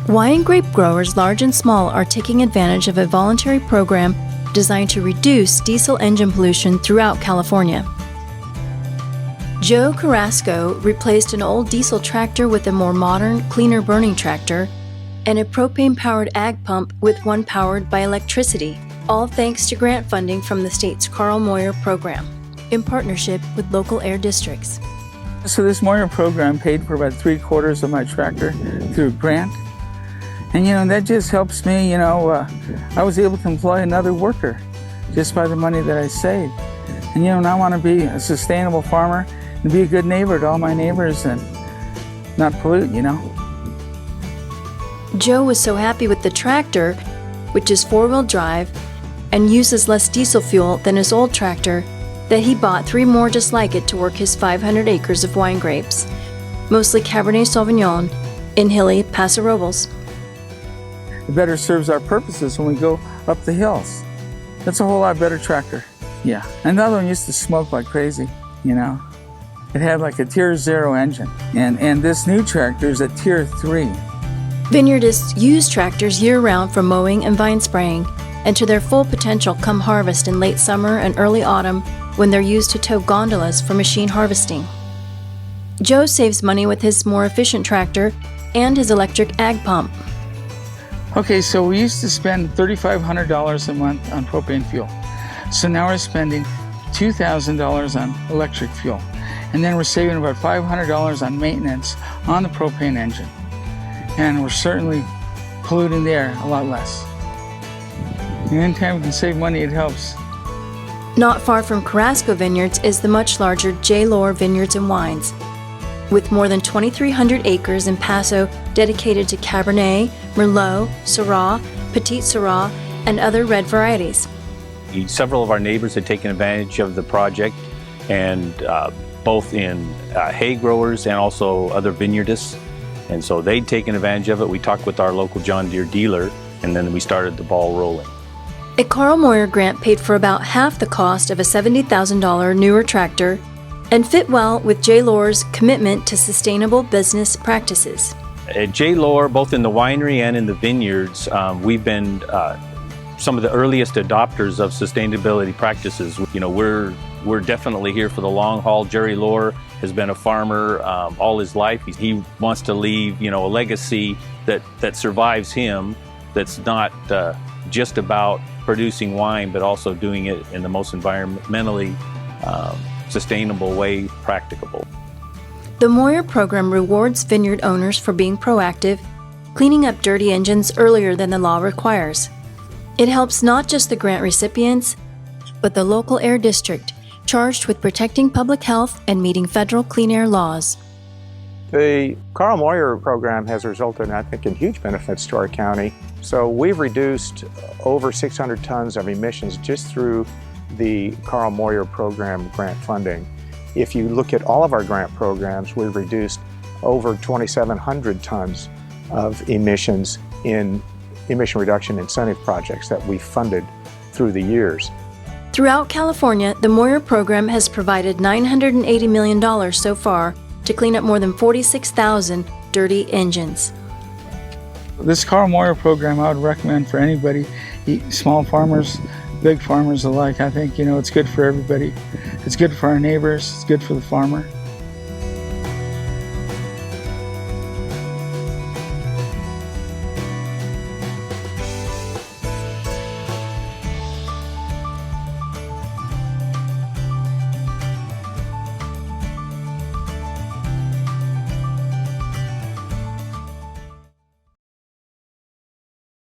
Wine grape growers large and small are taking advantage of a voluntary program designed to reduce diesel engine pollution throughout California. Joe Carrasco replaced an old diesel tractor with a more modern, cleaner burning tractor and a propane-powered ag pump with one powered by electricity, all thanks to grant funding from the state's Carl Moyer program, in partnership with local air districts. So this Moyer program paid for about 3/4 of my tractor through a grant. And that just helps me, I was able to employ another worker just by the money that I saved. And and I want to be a sustainable farmer and be a good neighbor to all my neighbors and not pollute, Joe was so happy with the tractor, which is 4-wheel drive and uses less diesel fuel than his old tractor, that he bought 3 more just like it to work his 500 acres of wine grapes, mostly Cabernet Sauvignon, in hilly Paso Robles. It better serves our purposes when we go up the hills. That's a whole lot better tractor. Yeah. Another one used to smoke like crazy, It had like a Tier 0 engine. And this new tractor is a Tier 3. Vineyardists use tractors year-round for mowing and vine spraying, and to their full potential come harvest in late summer and early autumn when they're used to tow gondolas for machine harvesting. Joe saves money with his more efficient tractor and his electric ag pump. Okay, so we used to spend $3,500 a month on propane fuel. So now we're spending $2,000 on electric fuel. And then we're saving about $500 on maintenance on the propane engine. And we're certainly polluting the air a lot less. And anytime we can save money, it helps. Not far from Carrasco Vineyards is the much larger J. Lohr Vineyards and Wines, with more than 2,300 acres in Paso dedicated to Cabernet, Merlot, Syrah, Petit Syrah, and other red varieties. Several of our neighbors had taken advantage of the project, and both in hay growers and also other vineyardists. And so they'd taken advantage of it. We talked with our local John Deere dealer, and then we started the ball rolling. A Carl Moyer grant paid for about half the cost of a $70,000 newer tractor and fit well with J. Lohr's commitment to sustainable business practices. At J. Lohr, both in the winery and in the vineyards, we've been some of the earliest adopters of sustainability practices. We're definitely here for the long haul. Jerry Lohr has been a farmer all his life. He wants to leave, a legacy that survives him, that's not just about producing wine, but also doing it in the most environmentally sustainable way practicable. The Moyer program rewards vineyard owners for being proactive, cleaning up dirty engines earlier than the law requires. It helps not just the grant recipients, but the local air district, charged with protecting public health and meeting federal clean air laws. The Carl Moyer program has resulted, I think, in huge benefits to our county. So we've reduced over 600 tons of emissions just through the Carl Moyer program grant funding. If you look at all of our grant programs, we've reduced over 2,700 tons of emissions in emission reduction incentive projects that we funded through the years. Throughout California, the Moyer program has provided $980 million so far to clean up more than 46,000 dirty engines. This Carl Moyer program I would recommend for anybody, small farmers, big farmers alike. I think, it's good for everybody. It's good for our neighbors, it's good for the farmer.